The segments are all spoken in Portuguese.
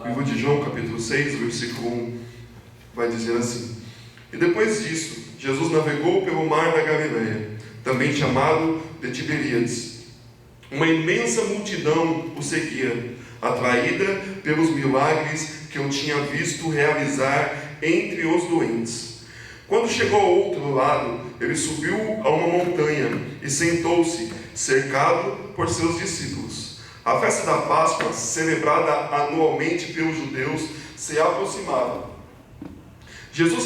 Livro de João, capítulo 6, versículo 1, vai dizer assim: E depois disso, Jesus navegou pelo mar da Galileia, também chamado de Tiberíades. Uma imensa multidão o seguia, atraída pelos milagres que eu tinha visto realizar entre os doentes. Quando chegou ao outro lado, ele subiu a uma montanha e sentou-se, cercado por seus discípulos. A festa da Páscoa, celebrada anualmente pelos judeus, se aproximava. Jesus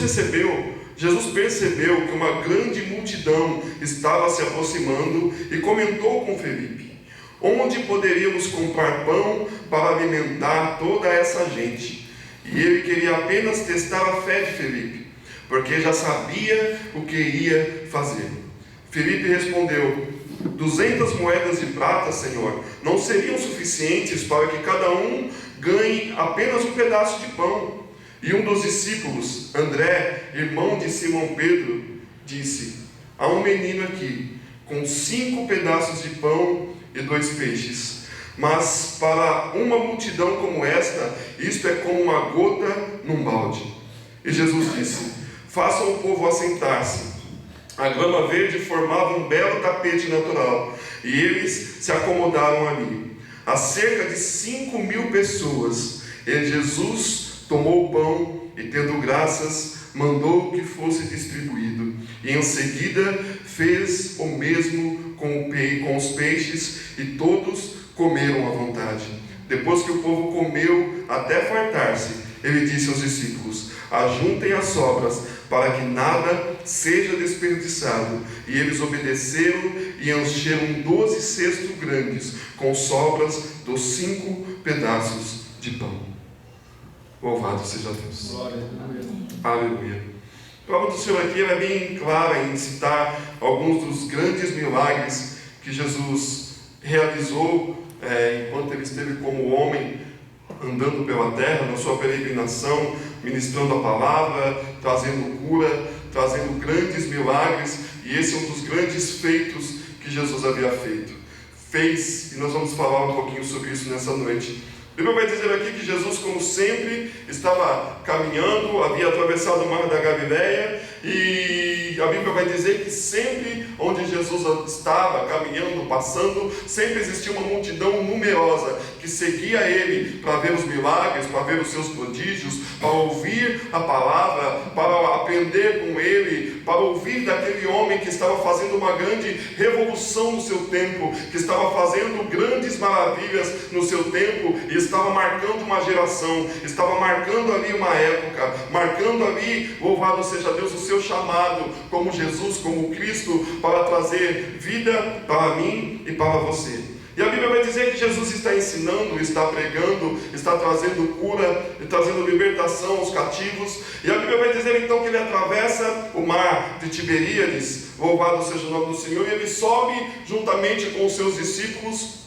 percebeu que uma grande multidão estava se aproximando e comentou com Felipe: onde poderíamos comprar pão para alimentar toda essa gente? E ele queria apenas testar a fé de Felipe, porque já sabia o que ia fazer. Felipe respondeu: 200 moedas de prata, Senhor, não seriam suficientes para que cada um ganhe apenas um pedaço de pão. E um dos discípulos, André, irmão de Simão Pedro, disse: há um menino aqui, com 5 pedaços de pão e 2 peixes. Mas para uma multidão como esta, isto é como uma gota num balde. E Jesus disse: façam o povo assentar-se. A grama verde formava um belo tapete natural, e eles se acomodaram ali. Há cerca de 5.000 pessoas. E Jesus tomou o pão e, tendo graças, mandou que fosse distribuído. E em seguida fez o mesmo com os peixes, e todos comeram à vontade. Depois que o povo comeu até fartar-se, ele disse aos discípulos: ajuntem as sobras, para que nada seja desperdiçado. E eles obedeceram e encheram 12 cestos grandes com sobras dos 5 pedaços de pão. Louvado seja Deus. Glória. Aleluia. A palavra do Senhor aqui é bem clara em citar alguns dos grandes milagres que Jesus realizou enquanto ele esteve como homem, andando pela terra, na sua peregrinação, ministrando a palavra, trazendo cura, trazendo grandes milagres. E esse é um dos grandes feitos que Jesus havia feito. E nós vamos falar um pouquinho sobre isso nessa noite. A Bíblia vai dizer aqui que Jesus, como sempre, estava caminhando, havia atravessado o mar da Galileia, e a Bíblia vai dizer que sempre onde Jesus estava, caminhando, passando, sempre existia uma multidão numerosa que seguia ele para ver os milagres, para ver os seus prodígios, para ouvir a palavra, para aprender com ele, para ouvir daquele homem que estava fazendo uma grande revolução no seu tempo, que estava fazendo grandes maravilhas no seu tempo, e estava marcando uma geração, estava marcando ali uma época, marcando ali, louvado seja Deus, o seu chamado como Jesus, como Cristo, para trazer vida para mim e para você. E a Bíblia vai dizer que Jesus está ensinando, está pregando, está trazendo cura, trazendo libertação aos cativos. E a Bíblia vai dizer então que ele atravessa o mar de Tiberíades, louvado seja o nome do Senhor, e ele sobe juntamente com os seus discípulos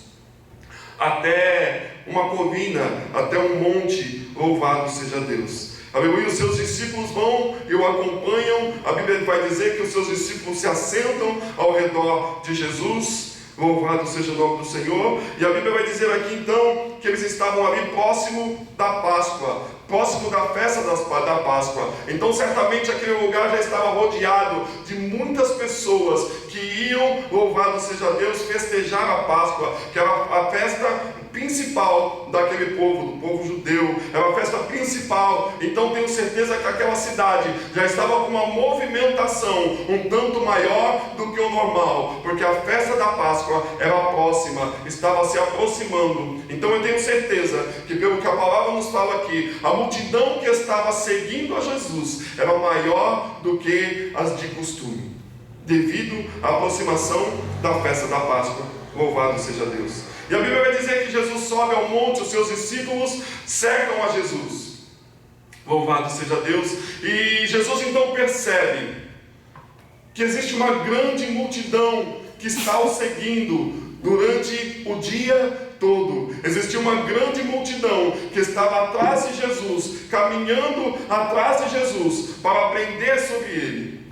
até uma colina, até um monte, louvado seja Deus. Aleluia, os seus discípulos vão e o acompanham. A Bíblia vai dizer que os seus discípulos se assentam ao redor de Jesus, louvado seja o nome do Senhor. E a Bíblia vai dizer aqui então que eles estavam ali próximo da Páscoa, próximo da festa da Páscoa. Então certamente aquele lugar já estava rodeado de muitas pessoas que iam, louvado seja Deus, festejar a Páscoa, que era a festa principal daquele povo, do povo judeu, era a festa principal. Então tenho certeza que aquela cidade já estava com uma movimentação um tanto maior do que o normal, porque a festa da Páscoa era próxima, estava se aproximando. Então eu tenho certeza que, pelo que a palavra nos fala aqui, a multidão que estava seguindo a Jesus era maior do que as de costume, devido à aproximação da festa da Páscoa. Louvado seja Deus. E a Bíblia vai dizer que Jesus sobe ao monte, os seus discípulos cercam a Jesus. Louvado seja Deus. E Jesus então percebe que existe uma grande multidão que está o seguindo durante o dia todo. Existia uma grande multidão que estava atrás de Jesus, caminhando atrás de Jesus para aprender sobre ele.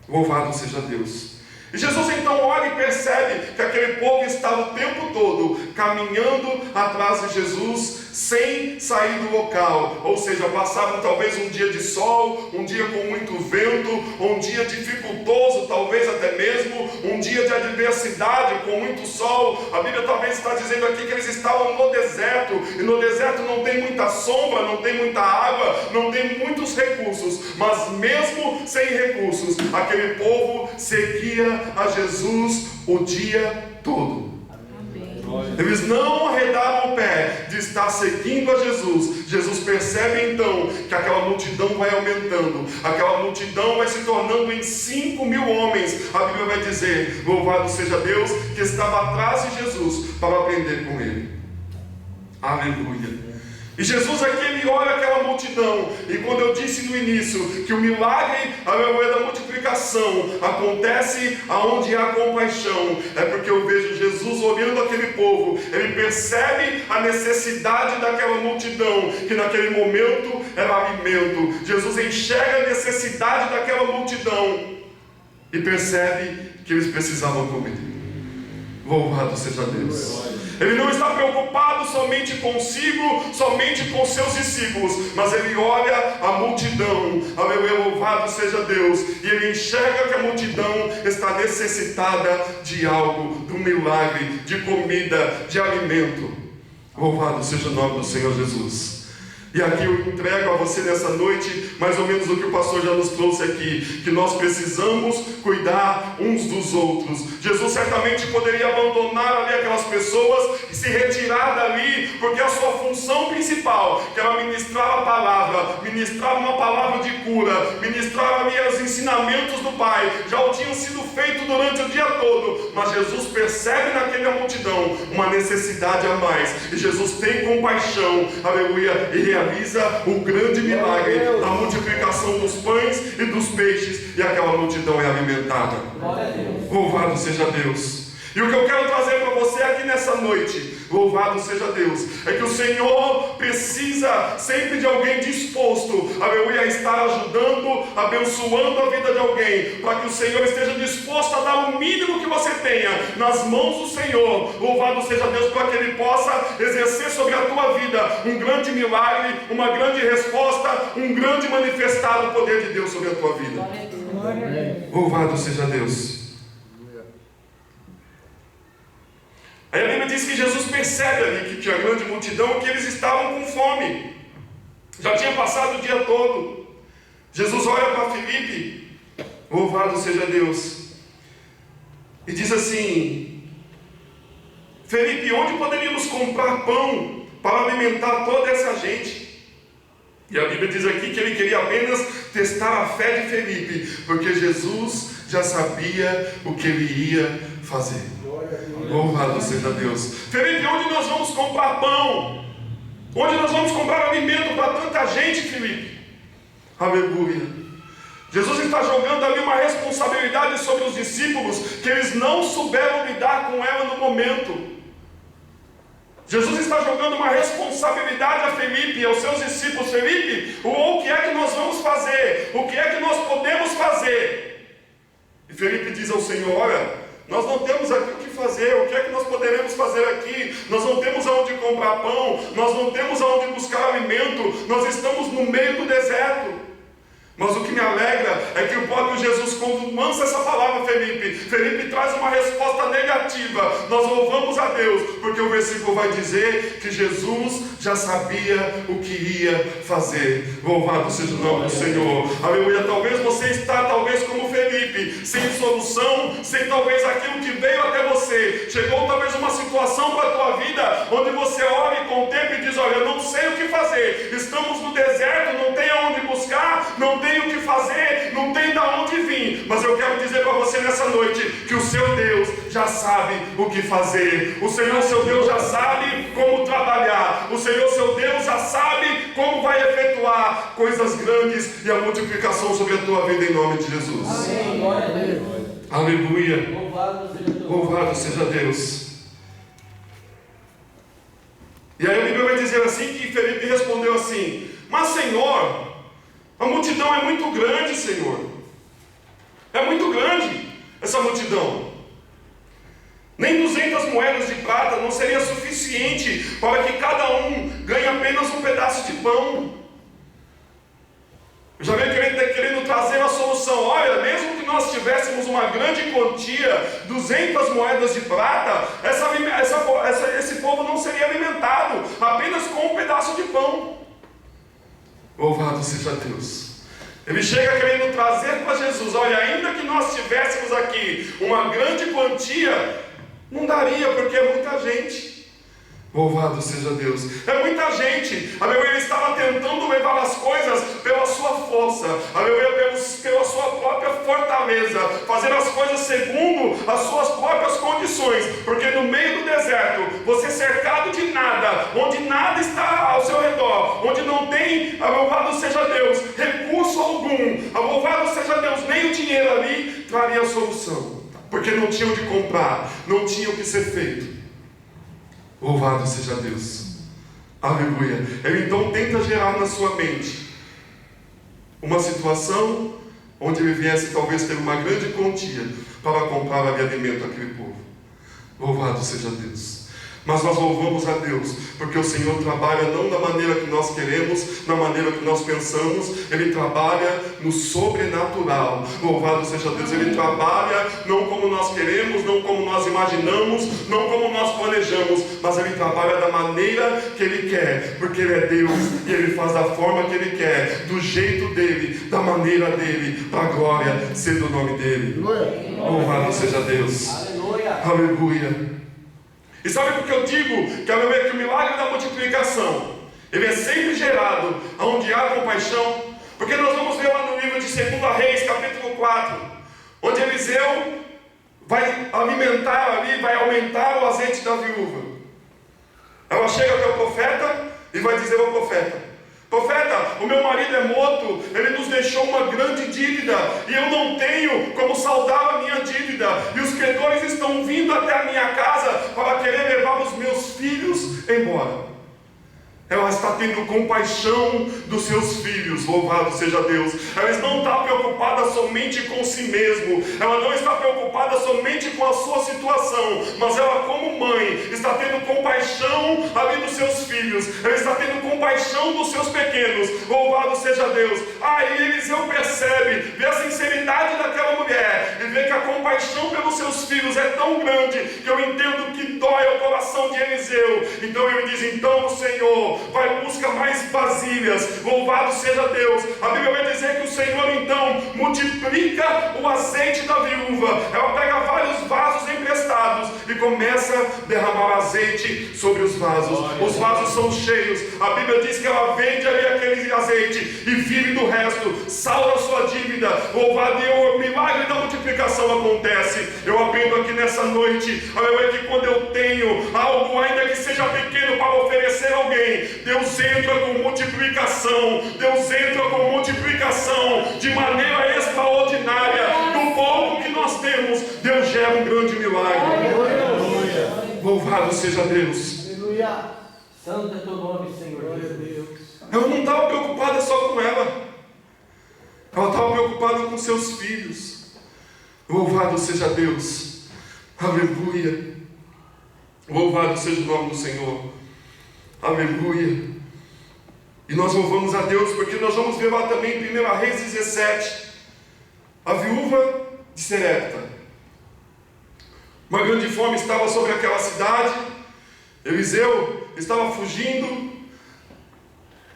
Louvado seja Deus. E Jesus então olha e percebe que aquele povo estava o tempo todo caminhando atrás de Jesus sem sair do local, ou seja, passavam talvez um dia de sol, um dia com muito vento, um dia dificultoso, talvez até mesmo um dia de adversidade com muito sol. A Bíblia talvez está dizendo aqui que eles estavam no deserto, e no deserto não tem muita sombra, não tem muita água, não tem muitos recursos, mas mesmo sem recursos, aquele povo seguia a Jesus o dia todo. Eles não arredaram o pé de estar seguindo a Jesus. Jesus percebe então que aquela multidão vai aumentando, aquela multidão vai se tornando em 5.000 homens. A Bíblia vai dizer, louvado seja Deus, que estava atrás de Jesus para aprender com ele. Aleluia. E Jesus aqui, ele olha aquela multidão, e quando eu disse no início que o milagre, da multiplicação acontece aonde há compaixão, é porque eu vejo Jesus olhando aquele povo, ele percebe a necessidade daquela multidão, que naquele momento era alimento. Jesus enxerga a necessidade daquela multidão e percebe que eles precisavam comer. Louvado seja Deus. Ele não está preocupado somente consigo, somente com seus discípulos, mas ele olha a multidão, aleluia, louvado seja Deus, e ele enxerga que a multidão está necessitada de algo, de um milagre, de comida, de alimento. Louvado seja o nome do Senhor Jesus. E aqui eu entrego a você nessa noite mais ou menos o que o pastor já nos trouxe aqui, que nós precisamos cuidar uns dos outros. Jesus certamente poderia abandonar ali aquelas pessoas e se retirar dali, porque a sua função principal, que era ministrar a palavra, ministrar uma palavra de cura, ministrar ali os ensinamentos do Pai, já o tinham sido feito durante o dia todo, mas Jesus percebe naquela multidão uma necessidade a mais, e Jesus tem compaixão, aleluia, e realiza o grande milagre da multiplicação dos pães e dos peixes, e aquela multidão é alimentada. Louvado seja Deus. E o que eu quero trazer para você aqui nessa noite, louvado seja Deus, é que o Senhor precisa sempre de alguém disposto, aleluia, a estar ajudando, abençoando a vida de alguém, para que o Senhor esteja disposto a dar o mínimo que você tenha nas mãos do Senhor. Louvado seja Deus, para que Ele possa exercer sobre a tua vida um grande milagre, uma grande resposta, um grande manifestar do poder de Deus sobre a tua vida. Louvado seja Deus. Aí a Bíblia diz que Jesus percebe ali que tinha grande multidão, que eles estavam com fome. Já tinha passado o dia todo. Jesus olha para Filipe, louvado seja Deus, e diz assim: Felipe, onde poderíamos comprar pão para alimentar toda essa gente? E a Bíblia diz aqui que ele queria apenas testar a fé de Felipe, porque Jesus já sabia o que ele ia fazer. Louvado seja Deus. Felipe, onde nós vamos comprar pão? Onde nós vamos comprar alimento para tanta gente, Felipe? Aleluia. Jesus está jogando ali uma responsabilidade sobre os discípulos, que eles não souberam lidar com ela no momento. Jesus está jogando uma responsabilidade a Felipe e aos seus discípulos. Felipe, o que é que nós vamos fazer? O que é que nós podemos fazer? E Felipe diz ao Senhor: olha, nós não temos aqui o que fazer, o que é que nós poderemos fazer aqui? Nós não temos aonde comprar pão, nós não temos aonde buscar alimento, nós estamos no meio do deserto. Mas o que me alegra é que o próprio Jesus, quando lança essa palavra, Felipe traz uma resposta negativa. Nós louvamos a Deus, porque o versículo vai dizer que Jesus já sabia o que ia fazer. Louvado seja o nome do Senhor. Aleluia. Talvez você está, talvez como Felipe, sem solução, sem talvez aquilo que veio até você. Chegou talvez uma situação para a tua vida, onde você olha e contempla e diz: olha, eu não sei o que fazer. Estamos no deserto, não tem aonde buscar, não tem o que fazer, não tem de onde vir. Mas eu quero dizer para você nessa noite que o seu Deus já sabe o que fazer. O Senhor, seu Deus, já sabe como trabalhar. O Senhor, seu Deus, já sabe como vai efetuar coisas grandes e a multiplicação sobre a tua vida em nome de Jesus. Amém. Aleluia. Louvado seja Deus. E aí a Bíblia vai dizer assim que Felipe respondeu assim: mas Senhor, a multidão é muito grande, Senhor. É muito grande essa multidão. multidão. Nem 200 moedas de prata não seria suficiente para que cada um ganhe apenas um pedaço de pão. Eu já veio querendo trazer a solução. Olha, mesmo que nós tivéssemos uma grande quantia, 200 moedas de prata, esse povo não seria alimentado apenas com um pedaço de pão. Louvado seja Deus. Ele chega querendo trazer para Jesus: olha, ainda que nós tivéssemos aqui uma grande quantia, não daria, porque é muita gente. Louvado seja Deus. É muita gente. Aleluia. Ele estava tentando levar as coisas pela sua força, aleluia, pela sua própria fortaleza, fazer as coisas segundo as suas próprias condições. Porque no meio do deserto, você cercado de nada, onde nada está ao seu redor, onde não tem, louvado seja Deus, recurso algum, louvado seja Deus, nem o dinheiro ali traria a solução. Porque não tinha o que comprar, não tinha o que ser feito. Louvado seja Deus. Aleluia. Ele então tenta gerar na sua mente uma situação onde ele viesse talvez ter uma grande quantia para comprar ali alimento àquele povo. Louvado seja Deus. Mas nós louvamos a Deus, porque o Senhor trabalha não da maneira que nós queremos, na maneira que nós pensamos. Ele trabalha no sobrenatural. Louvado seja Deus. Ele trabalha não como nós queremos, não como nós imaginamos, não como nós planejamos, mas Ele trabalha da maneira que Ele quer, porque Ele é Deus e Ele faz da forma que Ele quer, do jeito dEle, da maneira dEle, para a glória ser do nome dEle. Louvado seja Deus. Aleluia. E sabe por que eu digo que o milagre da multiplicação, ele é sempre gerado onde há compaixão? Porque nós vamos ver lá no livro de 2 Reis, capítulo 4, onde Eliseu vai alimentar ali, vai aumentar o azeite da viúva. Ela chega até o profeta e vai dizer ao profeta: profeta, o meu marido é morto, ele nos deixou uma grande dívida, e eu não tenho como saldar a minha dívida, e os credores estão vindo até a minha casa para querer levar os meus filhos embora. Ela está tendo compaixão dos seus filhos, louvado seja Deus. Ela não está preocupada somente com si mesmo, ela não está preocupada somente com a sua situação, mas ela, como mãe, está tendo compaixão ali dos seus filhos, ela está tendo compaixão dos seus pequenos, louvado seja Deus. Aí Eliseu percebe, vê a sinceridade daquela mulher, e vê que a compaixão pelos seus filhos é tão grande, que eu entendo que dói o coração de Eliseu. Então ele diz: então o Senhor vai buscar mais vasilhas, louvado seja Deus. A Bíblia vai dizer que o Senhor então multiplica o azeite da viúva. Ela pega vários vasos emprestados e começa a derramar azeite sobre os vasos. Os vasos são cheios. A Bíblia diz que ela vende ali aquele azeite e vive do resto, salva a sua dívida. Louvado, e o milagre da multiplicação acontece. Eu aprendo aqui nessa noite, aleluia, que quando eu tenho algo, ainda que seja pequeno, para oferecer a alguém, Deus entra com multiplicação. Deus entra com multiplicação de maneira extraordinária. Do pouco que nós temos, Deus gera um grande milagre. Aleluia. Louvado seja Deus. Aleluia. Santo é teu nome, Senhor. Glória a Deus. Ela não estava preocupada só com ela, ela estava preocupada com seus filhos. Louvado seja Deus. Aleluia. Louvado seja o nome do Senhor. Aleluia. E nós louvamos a Deus, porque nós vamos ver lá também em 1 Reis 17, a viúva de Serepta. Uma grande fome estava sobre aquela cidade. Eliseu estava fugindo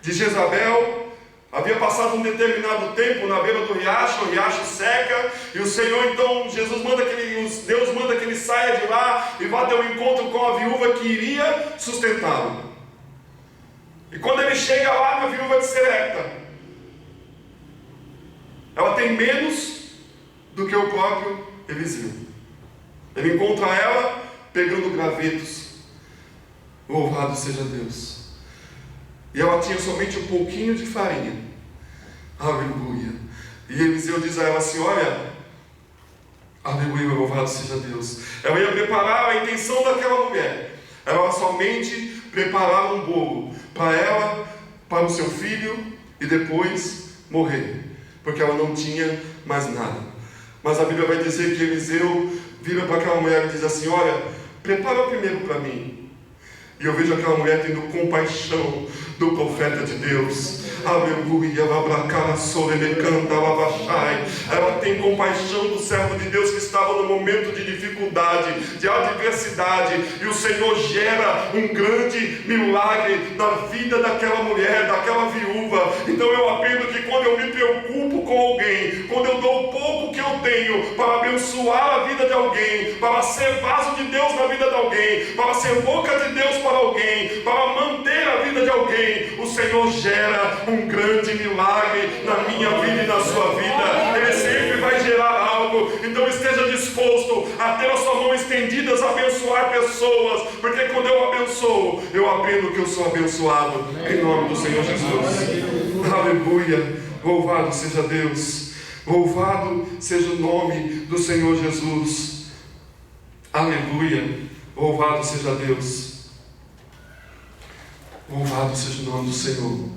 de Jezabel. Havia passado um determinado tempo na beira do riacho, o riacho seca, e o Senhor então, Deus manda que ele saia de lá e vá ter um encontro com a viúva que iria sustentá-lo. E quando ele chega lá na viúva de Serepta, ela tem menos do que o próprio Eliseu. Ele encontra ela pegando gravetos. Louvado seja Deus. E ela tinha somente um pouquinho de farinha. Aleluia. E Eliseu diz a ela assim: olha, aleluia, louvado seja Deus. Ela ia preparar, a intenção daquela mulher era somente preparar um bolo para ela, para o seu filho, e depois morrer, porque ela não tinha mais nada. Mas a Bíblia vai dizer que Eliseu vira para aquela mulher e diz assim: olha, prepara primeiro para mim. E eu vejo aquela mulher tendo compaixão do profeta de Deus. Aleluia. Ela tem compaixão do servo de Deus que estava no momento de dificuldade, de adversidade, e o Senhor gera um grande milagre na vida daquela mulher, daquela viúva. Então eu aprendo que quando eu me preocupo com alguém, quando eu dou o pouco que eu tenho para abençoar a vida de alguém, para ser vaso de Deus na vida de alguém, para ser boca de Deus para alguém, para manter a vida de alguém, o Senhor gera um grande milagre na minha vida e na sua vida. Ele sempre vai gerar algo. Então esteja disposto a ter a sua mão estendida a abençoar pessoas, porque quando eu abençoo, eu aprendo que eu sou abençoado, em nome do Senhor Jesus. Aleluia. Louvado seja Deus, louvado seja o nome do Senhor Jesus. Aleluia. Louvado seja Deus. Louvado seja o nome do Senhor.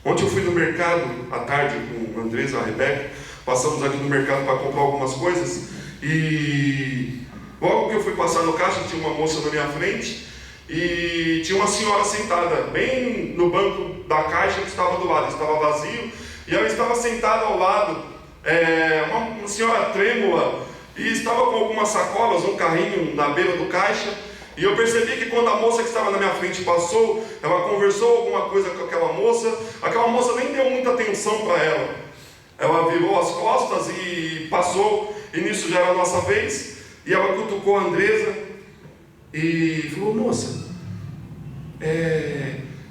Ontem eu fui no mercado à tarde com a Andresa e a Rebeca. Passamos aqui no mercado para comprar algumas coisas. E logo que eu fui passar no caixa, tinha uma moça na minha frente e tinha uma senhora sentada bem no banco da caixa que estava do lado. Estava vazio e ela estava sentada ao lado, uma senhora trêmula, e estava com algumas sacolas, um carrinho na beira do caixa. E eu percebi que quando a moça que estava na minha frente passou, ela conversou alguma coisa com aquela moça nem deu muita atenção para ela. Ela virou as costas e passou, e nisso já era a nossa vez, e ela cutucou a Andresa e falou: moça,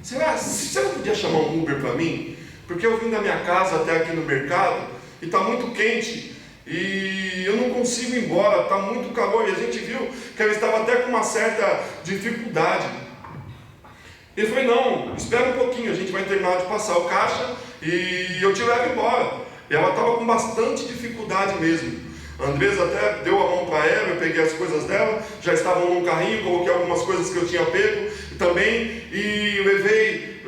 você não podia chamar um Uber para mim? Porque eu vim da minha casa até aqui no mercado, e está muito quente, e eu não consigo ir embora, está muito calor. E a gente viu que ela estava até com uma certa dificuldade. Eu falei: não, espera um pouquinho, a gente vai terminar de passar o caixa e eu te levo embora. E ela estava com bastante dificuldade mesmo. A Andresa até deu a mão para ela, eu peguei as coisas dela, já estavam num carrinho, coloquei algumas coisas que eu tinha pego também, e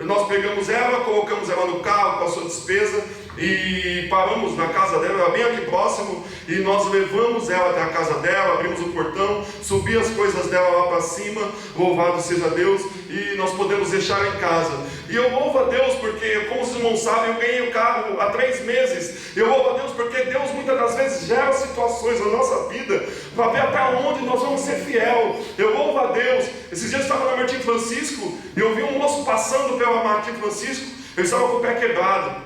nós pegamos ela, colocamos ela no carro com a sua despesa, e paramos na casa dela, era bem aqui próximo, e nós levamos ela até a casa dela, abrimos o portão, subi as coisas dela lá para cima, louvado seja Deus, e nós podemos deixar em casa. E eu louvo a Deus porque, como os irmãos sabem, eu ganhei o carro há 3 meses. Eu louvo a Deus porque Deus muitas das vezes gera situações na nossa vida para ver até onde nós vamos ser fiel. Eu louvo a Deus. Esses dias eu estava na Martim Francisco e eu vi um moço passando pela Martim Francisco. Ele estava com o pé quebrado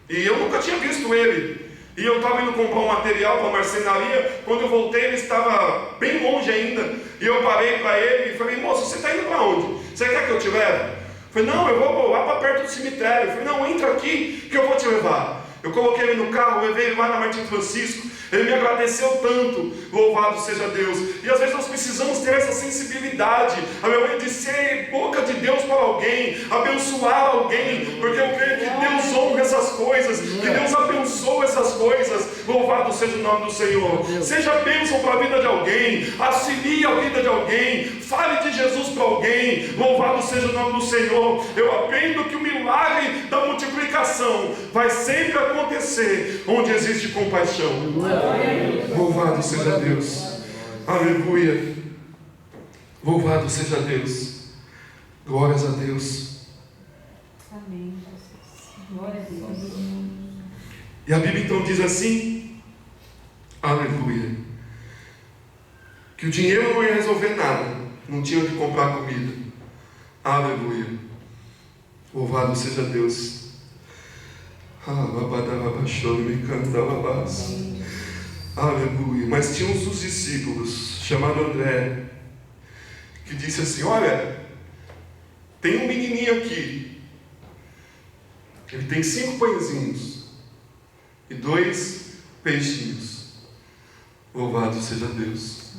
e eu nunca tinha visto ele. E eu estava indo comprar um material para a marcenaria. Quando eu voltei, ele estava bem longe ainda. E eu parei para ele e falei: moço, você está indo para onde? Você quer que eu te leve? Eu falei: não, eu vou lá para perto do cemitério. Eu falei: não, entra aqui que eu vou te levar. Eu coloquei ele no carro, levei ele lá na Martim Francisco. Ele me agradeceu tanto, louvado seja Deus. E às vezes nós precisamos ter essa sensibilidade, a meu meio de ser boca de Deus para alguém, abençoar alguém, porque eu creio que Deus honra essas coisas, que Deus abençoa essas coisas. Louvado seja o nome do Senhor. Seja bênção para a vida de alguém, auxilie a vida de alguém, fale de Jesus para alguém. Louvado seja o nome do Senhor. Eu aprendo que o milagre da multiplicação vai sempre acontecer onde existe compaixão. Louvado seja Deus. Aleluia. Louvado seja Deus. Glórias a Deus. Amém. Glória a Deus. E a Bíblia então diz assim: aleluia, que o dinheiro não ia resolver nada, não tinha onde comprar comida. Aleluia. Louvado seja Deus. Aleluia. Mas tinha uns dos discípulos, chamado André, que disse assim: olha, tem um menininho aqui, ele tem 5 pãezinhos e 2 peixinhos. Louvado seja Deus.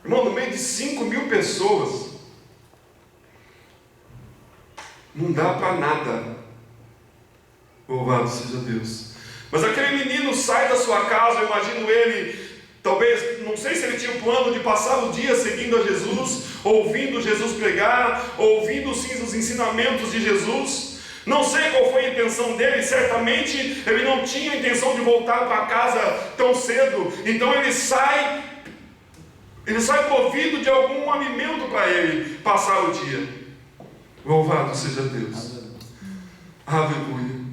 Irmão, no meio de 5.000 pessoas, não dá para nada. Louvado seja Deus. Mas aquele menino sai da sua casa, eu imagino ele, talvez, não sei se ele tinha o plano de passar o dia seguindo a Jesus, ouvindo Jesus pregar, ouvindo sim os ensinamentos de Jesus, Não sei qual foi a intenção dele, certamente ele não tinha a intenção de voltar para casa tão cedo. Então ele sai movido de algum alimento para ele passar o dia. Louvado seja Deus. Aleluia.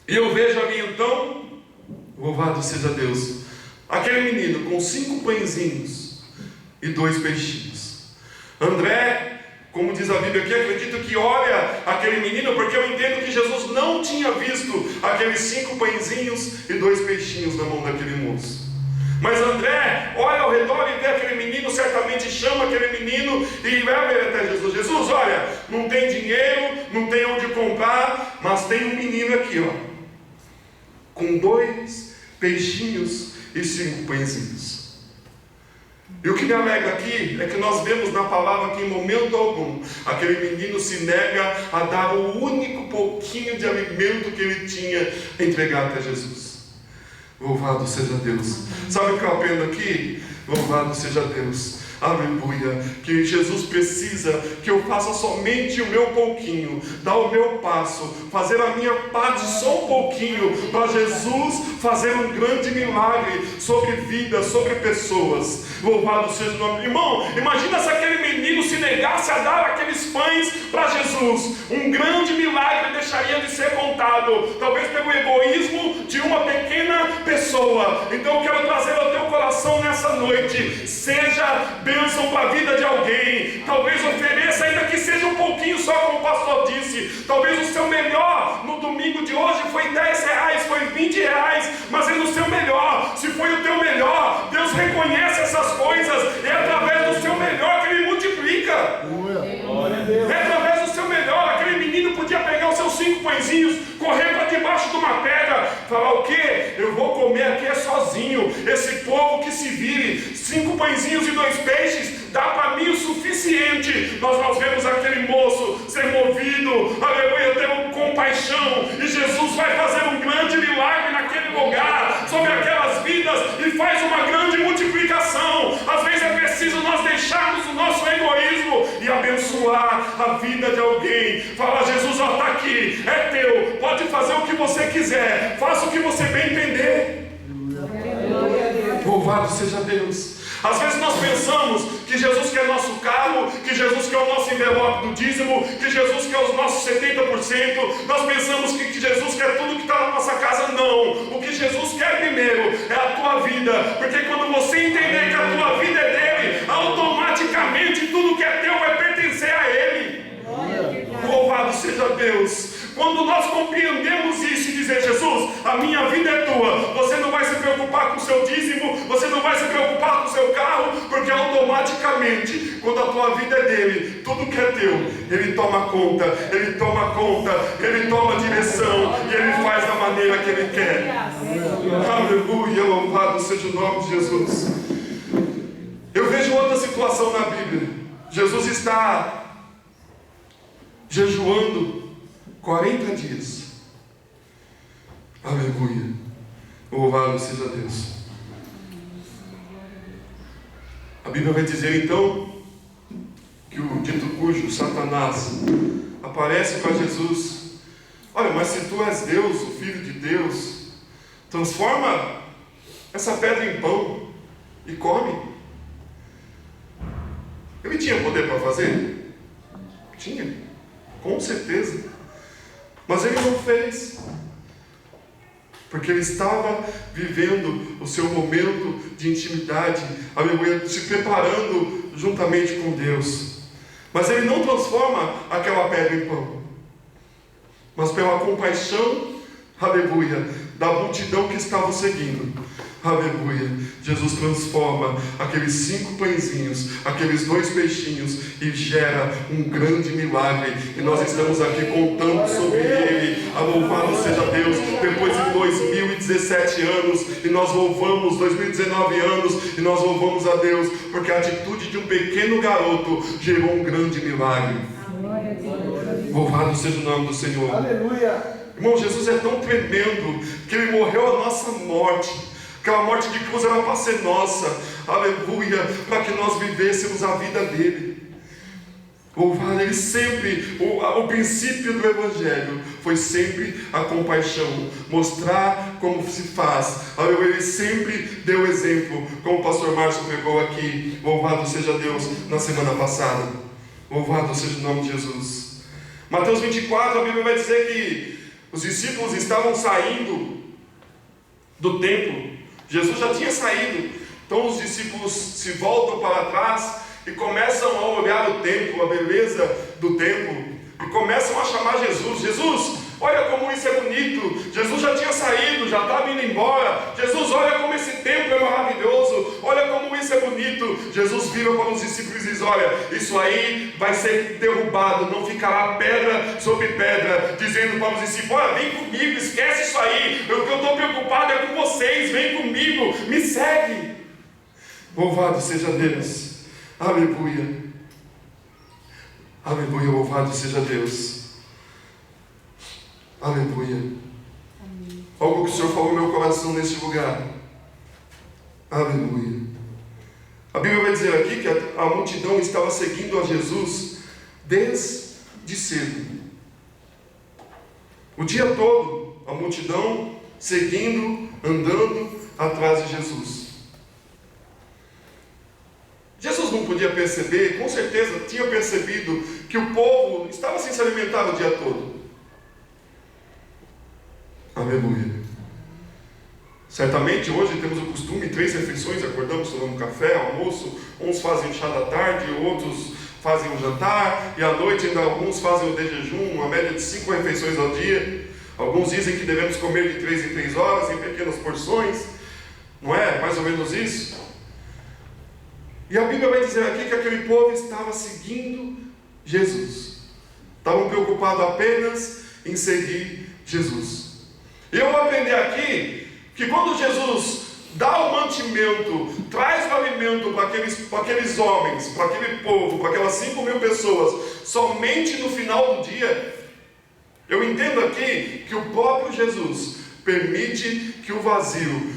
E eu vejo ali então, louvado seja Deus, aquele menino com 5 pãezinhos e 2 peixinhos. André, como diz a Bíblia aqui, acredito que olha aquele menino, porque eu entendo que Jesus não tinha visto aqueles 5 pãezinhos e 2 peixinhos na mão daquele moço. Mas André olha ao redor e vê aquele menino, certamente chama aquele menino e leva ele até Jesus. Jesus, olha, não tem dinheiro, não tem onde comprar, mas tem um menino aqui, ó, com 2 peixinhos e 5 pãezinhos. E o que me alegra aqui é que nós vemos na palavra que em momento algum aquele menino se nega a dar o único pouquinho de alimento que ele tinha a entregar até Jesus. Louvado seja Deus. Sabe o que eu aprendo aqui? Louvado seja Deus. Aleluia. Que Jesus precisa que eu faça somente o meu pouquinho, dar o meu passo, fazer a minha parte só um pouquinho, para Jesus fazer um grande milagre sobre vidas, sobre pessoas. Louvado seja o nome. Irmão, imagina se aquele menino se negasse a dar aqueles pães para Jesus. Um grande milagre deixaria de ser contado, talvez pelo egoísmo de uma pequena pessoa. Então eu quero trazer ao teu coração nessa noite: seja bênção para a vida de alguém. Talvez ofereça, ainda que seja um pouquinho só, como o pastor disse. Talvez o seu melhor no domingo de hoje foi R$10, foi R$20, mas é no seu melhor. Se foi o teu melhor, Deus reconhece essas coisas. É através do seu melhor que Ele multiplica. É através do seu melhor. Aquele menino podia pegar os seus 5 pãezinhos, correr para debaixo de uma pedra, falar: o quê? Eu vou comer aqui sozinho. Esse povo que se vire. 5 pãezinhos e 2 peixes dá para mim o suficiente. Nós vemos aquele moço ser movido, aleluia, ter compaixão, e Jesus vai fazer um grande milagre naquele lugar, sobre aquelas vidas, e faz uma grande multiplicação. Às vezes é preciso nós deixarmos o nosso egoísmo e abençoar a vida de alguém. Falar: Jesus, ó, está aqui, é teu, pode fazer o que você quiser, faça o que você bem entender. Louvado seja Deus. Às vezes nós pensamos que Jesus quer nosso carro, que Jesus quer o nosso envelope do dízimo, que Jesus quer os nossos 70%. Nós pensamos que Jesus quer tudo que está na nossa casa. Não. O que Jesus quer primeiro é a tua vida. Porque quando você entender que a tua vida é dele, automaticamente tudo que é teu vai pertencer a ele. Louvado seja Deus. Quando nós compreendemos isso e dizer: Jesus, a minha vida é tua, você não vai se preocupar com o seu dízimo, você não vai se preocupar com o seu carro, porque automaticamente, quando a tua vida é dele, tudo que é teu, ele toma conta, ele toma direção, e ele faz da maneira que ele quer. Aleluia, louvado seja o nome de Jesus. Eu vejo outra situação na Bíblia. Jesus está jejuando 40 dias. Aleluia. Louvado seja Deus. A Bíblia vai dizer então que o dito cujo, Satanás, aparece para Jesus: olha, mas se tu és Deus, o Filho de Deus, transforma essa pedra em pão e come. Ele tinha poder para fazer? Tinha, com certeza. Mas ele não fez, porque ele estava vivendo o seu momento de intimidade, aleluia, se preparando juntamente com Deus. Mas ele não transforma aquela pedra em pão, mas pela compaixão, aleluia, da multidão que estava o seguindo, aleluia, Jesus transforma aqueles 5 pãezinhos, aqueles 2 peixinhos, e gera um grande milagre. E nós estamos aqui contando sobre ele. Louvado seja Deus. Depois de 2017 anos, e nós louvamos, 2019 anos, e nós louvamos a Deus, porque a atitude de um pequeno garoto gerou um grande milagre. Louvado seja o nome do Senhor. Aleluia. Irmão, Jesus é tão tremendo que ele morreu a nossa morte. Aquela morte de cruz era para ser nossa, aleluia, para que nós vivêssemos a vida dele. Louvado, ele sempre, o princípio do Evangelho foi sempre a compaixão, mostrar como se faz. Ele sempre deu exemplo, como o pastor Márcio pregou aqui. Louvado seja Deus na semana passada. Louvado seja o nome de Jesus. Mateus 24, a Bíblia vai dizer que os discípulos estavam saindo do templo. Jesus já tinha saído. Então os discípulos se voltam para trás e começam a olhar o templo, a beleza do templo, e começam a chamar Jesus. Jesus, olha como isso é bonito. Jesus já tinha saído, já estava indo embora. Jesus, olha como esse templo é maravilhoso. Olha como isso é bonito. Jesus vira para os discípulos e diz: olha, isso aí vai ser derrubado, não ficará pedra sobre pedra. Dizendo para os discípulos: olha, vem comigo, esquece isso aí. O que eu estou preocupado é com vocês. Vem comigo, me segue. Louvado seja Deus. Aleluia. Aleluia, louvado seja Deus. Aleluia. Amém. Algo que o Senhor falou no meu coração neste lugar. Aleluia. A Bíblia vai dizer aqui que a multidão estava seguindo a Jesus desde cedo. O dia todo, a multidão seguindo, andando atrás de Jesus. Jesus não podia perceber, com certeza tinha percebido, que o povo estava sem se alimentar o dia todo. Aleluia. Certamente hoje temos o costume, 3 refeições, acordamos, tomamos café, almoço, uns fazem o chá da tarde, outros fazem o jantar, e à noite ainda alguns fazem o de jejum, uma média de 5 refeições ao dia. Alguns dizem que devemos comer de 3 em 3 horas, em pequenas porções. Não é mais ou menos isso? E a Bíblia vai dizer aqui que aquele povo estava seguindo Jesus. Estavam preocupados apenas em seguir Jesus. E eu vou aprender aqui que quando Jesus dá o mantimento, traz o alimento para aqueles homens, para aquele povo, para aquelas 5.000 pessoas, somente no final do dia, eu entendo aqui que o próprio Jesus permite que o vazio,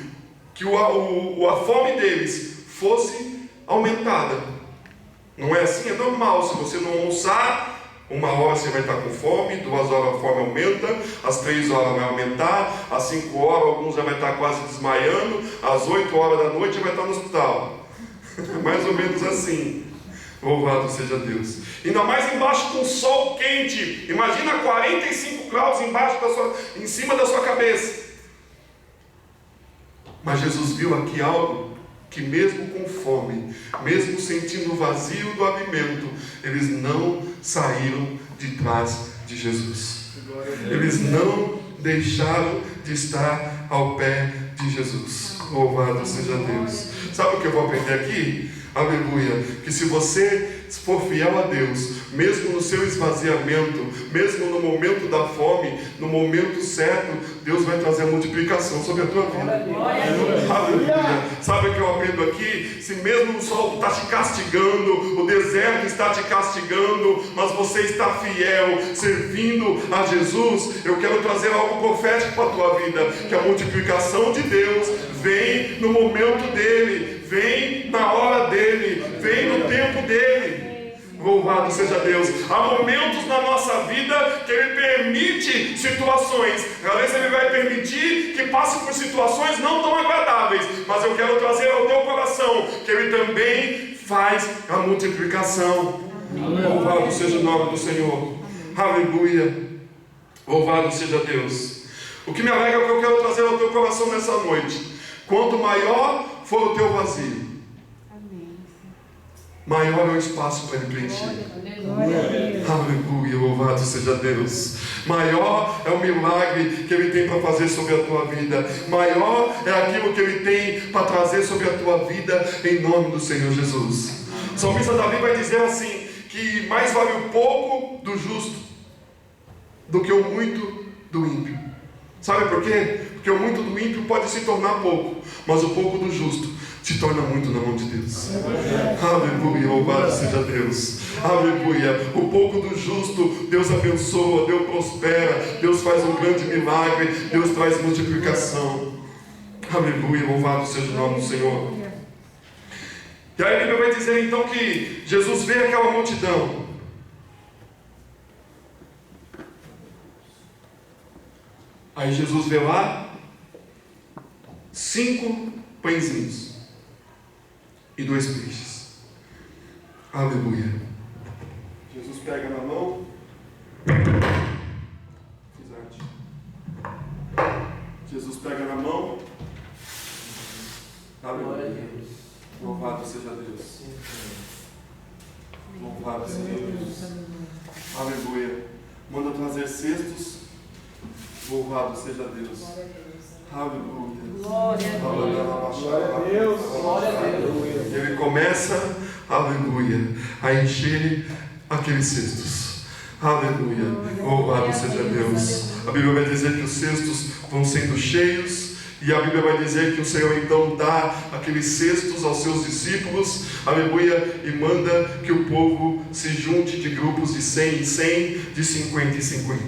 que a fome deles fosse aumentada. Não é assim? É normal. Se você não almoçar, 1 hora você vai estar com fome, 2 horas a fome aumenta, às 3 horas vai aumentar, às 5 horas alguns já vai estar quase desmaiando, às 8 horas da noite vai estar no hospital. Mais ou menos assim. Louvado seja Deus. Ainda mais embaixo com sol quente. Imagina 45 graus em cima da sua cabeça. Mas Jesus viu aqui algo que mesmo com fome, mesmo sentindo o vazio do alimento, eles não saíram de trás de Jesus. Eles não deixaram de estar ao pé de Jesus. Louvado seja Deus. Sabe o que eu vou aprender aqui? Aleluia. Que se você for fiel a Deus, mesmo no seu esvaziamento, mesmo no momento da fome, no momento certo, Deus vai trazer a multiplicação sobre a tua vida. Aleluia. Sabe o que eu aprendo aqui? Se mesmo o sol está te castigando, o deserto está te castigando, mas você está fiel, servindo a Jesus, eu quero trazer algo profético para a tua vida, que a multiplicação de Deus vem no momento dele, vem na hora dele, vem no tempo dele. Louvado seja Deus. Há momentos na nossa vida que Ele permite situações. Às vezes Ele vai permitir que passe por situações não tão agradáveis, mas eu quero trazer ao teu coração que Ele também faz a multiplicação. Louvado seja o nome do Senhor. Aleluia. Louvado seja Deus. O que me alegra é o que eu quero trazer ao teu coração nessa noite. Quanto maior for o teu vazio, maior é o espaço para ele preencher. Aleluia, louvado seja Deus. Maior é o milagre que Ele tem para fazer sobre a tua vida. Maior é aquilo que Ele tem para trazer sobre a tua vida, em nome do Senhor Jesus. O salmista Davi vai dizer assim, que mais vale o pouco do justo do que o muito do ímpio. Sabe por quê? Porque o muito do ímpio pode se tornar pouco, mas o pouco do justo se torna muito na mão de Deus. Aleluia, louvado seja Deus. Aleluia. O pouco do justo, Deus abençoa, Deus prospera, Deus faz um grande milagre, Deus traz multiplicação. Aleluia, louvado seja o nome do Senhor. E aí a Bíblia vai dizer então que Jesus vê aquela multidão Aí Jesus vê lá 5 pãezinhos e 2 peixes. Aleluia. Jesus pega na mão. Fiz arte. Jesus pega na mão. Aleluia. Louvado seja Deus. Louvado seja Deus. Aleluia. Manda trazer cestos. Louvado seja Deus. Aleluia. Glória a Deus. Glória a Deus. Ele começa, aleluia, a encher aqueles cestos. Aleluia. Louvado seja Deus. A Bíblia vai dizer que os cestos vão sendo cheios. E a Bíblia vai dizer que o Senhor então dá aqueles cestos aos seus discípulos, aleluia, e manda que o povo se junte de grupos de 100 em 100, de 50 em 50.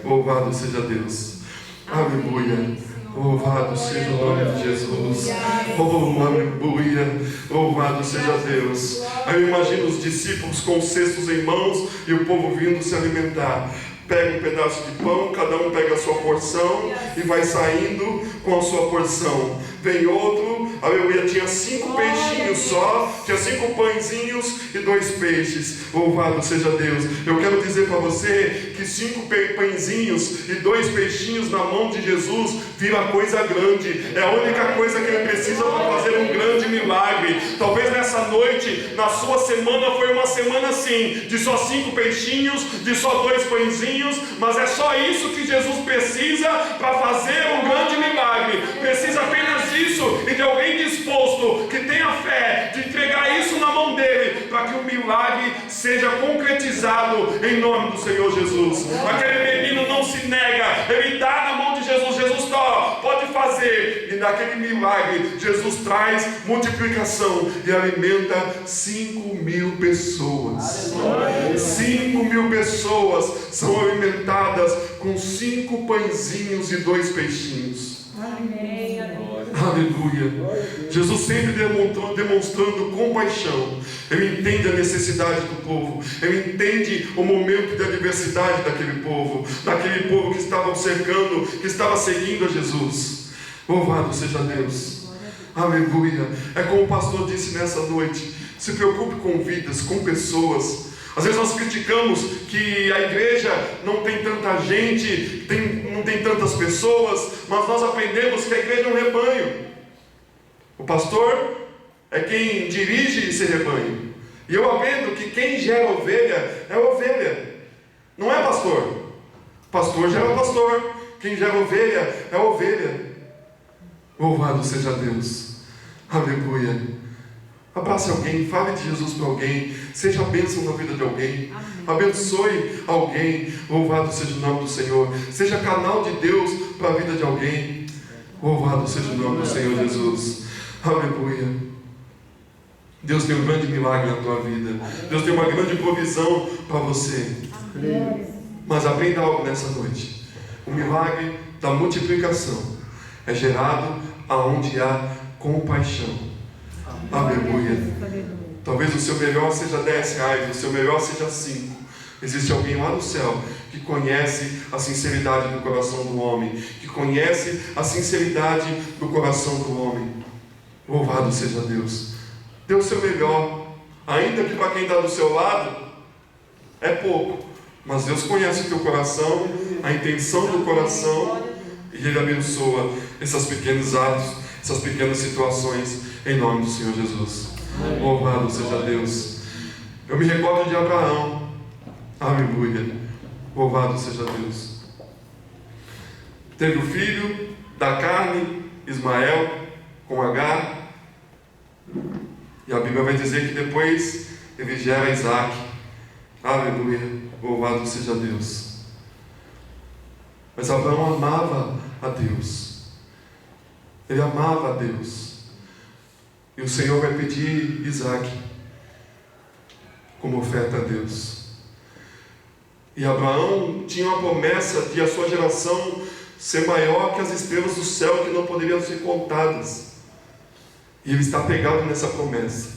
Louvado seja Deus. Aleluia. Louvado seja o nome de Jesus. Oh, aleluia. Louvado seja Deus. Aí eu imagino os discípulos com os cestos em mãos e o povo vindo se alimentar. Pega um pedaço de pão, cada um pega a sua porção e vai saindo com a sua porção. Vem outro, aleluia, tinha 5 peixinhos só, tinha 5 pãezinhos e 2 peixes. Louvado seja Deus. Eu quero dizer para você que 5 pãezinhos e 2 peixinhos na mão de Jesus vira coisa grande. É a única coisa que ele precisa para fazer um grande milagre. Talvez nessa noite, na sua semana, foi uma semana assim, de só 5 peixinhos, de só 2 pãezinhos, mas é só isso que Jesus precisa para fazer um grande milagre. Precisa apenas isso e de alguém disposto, que tenha fé, de entregar isso na mão dele, para que o milagre seja concretizado em nome do Senhor Jesus. Aquele menino não se nega, ele dá na mão de Jesus. Jesus pode fazer, e naquele milagre Jesus traz multiplicação e alimenta 5.000 pessoas. 5.000 pessoas são alimentadas com 5 pãezinhos e 2 peixinhos. Amém. Aleluia. Jesus sempre demonstrando compaixão. Ele entende a necessidade do povo. Ele entende o momento de adversidade daquele povo que estava cercando, que estava seguindo a Jesus. Louvado seja Deus. Aleluia. É como o pastor disse nessa noite: se preocupe com vidas, com pessoas. Às vezes nós criticamos que a igreja não tem tanta gente, não tem tantas pessoas, mas nós aprendemos que a igreja é um rebanho. O pastor é quem dirige esse rebanho. E eu aprendo que quem gera ovelha é ovelha, não é pastor. Pastor gera pastor, quem gera ovelha é ovelha. Louvado seja Deus. Aleluia. Abrace alguém, fale de Jesus para alguém, seja bênção na vida de alguém. Amém. Abençoe alguém. Louvado seja o nome do Senhor. Seja canal de Deus para a vida de alguém. Louvado seja o nome do Senhor Jesus. Aleluia. Deus tem um grande milagre na tua vida. Deus tem uma grande provisão para você. Amém. Mas aprenda algo nessa noite. O milagre da multiplicação é gerado aonde há compaixão. Aleluia. Talvez o seu melhor seja R$10, o seu melhor seja 5. Existe alguém lá no céu que conhece a sinceridade do coração do homem, que conhece a sinceridade do coração do homem. Louvado seja Deus. Dê o seu melhor, ainda que para quem está do seu lado é pouco, mas Deus conhece o teu coração, a intenção do coração, e Ele abençoa esses pequenos atos, essas pequenas situações, em nome do Senhor Jesus. Louvado seja Deus. Eu me recordo de Abraão. Aleluia. Louvado seja Deus. Teve o filho da carne, Ismael, com Agar. E a Bíblia vai dizer que depois ele gera Isaac. Aleluia. Louvado seja Deus. Mas Abraão amava a Deus. Ele amava a Deus. E o Senhor vai pedir Isaac como oferta a Deus. E Abraão tinha uma promessa de a sua geração ser maior que as estrelas do céu, que não poderiam ser contadas. E ele está pegado nessa promessa.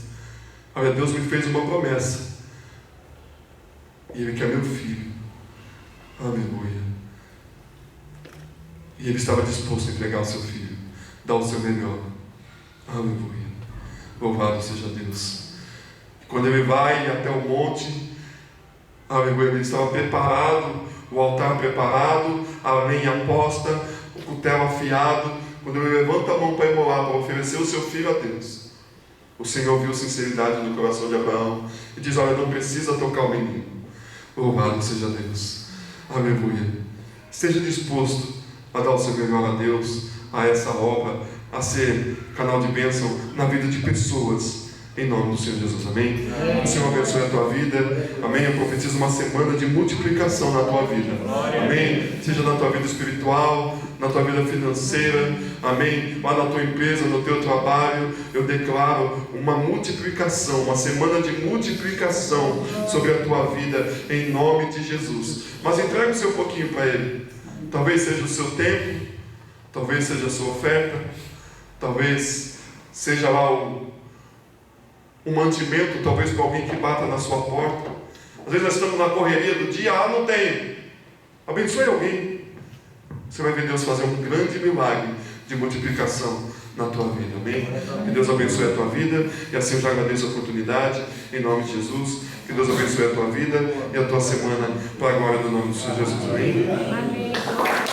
Olha, Deus me fez uma promessa. E Ele quer meu filho. Aleluia. E ele estava disposto a entregar o seu filho, dar o seu melhor. Aleluia. Louvado seja Deus. Quando ele vai até o monte, aleluia, ele estava preparado, o altar preparado, a lenha posta, o cutelo afiado. Quando ele levanta a mão para imolar, para oferecer o seu filho a Deus, o Senhor viu sinceridade no coração de Abraão e diz: olha, não precisa tocar o menino. Louvado seja Deus. Aleluia. Esteja disposto a dar o seu melhor a Deus, a essa obra, a ser canal de bênção na vida de pessoas, em nome do Senhor Jesus. Amém? Amém. O Senhor abençoe a tua vida. Amém. Eu profetizo uma semana de multiplicação na tua vida. Amém. Seja na tua vida espiritual, na tua vida financeira. Amém. Lá na tua empresa, no teu trabalho, eu declaro uma multiplicação, uma semana de multiplicação sobre a tua vida, em nome de Jesus. Mas entregue o seu pouquinho para Ele. Talvez seja o seu tempo, talvez seja a sua oferta, talvez seja lá um mantimento, talvez para alguém que bata na sua porta. Às vezes nós estamos na correria do dia, não tenho. Abençoe alguém. Você vai ver Deus fazer um grande milagre de multiplicação na tua vida. Amém? Que Deus abençoe a tua vida. E assim eu já agradeço a oportunidade, em nome de Jesus. Que Deus abençoe a tua vida e a tua semana, para a glória do nome do Senhor Jesus. Amém? Amém.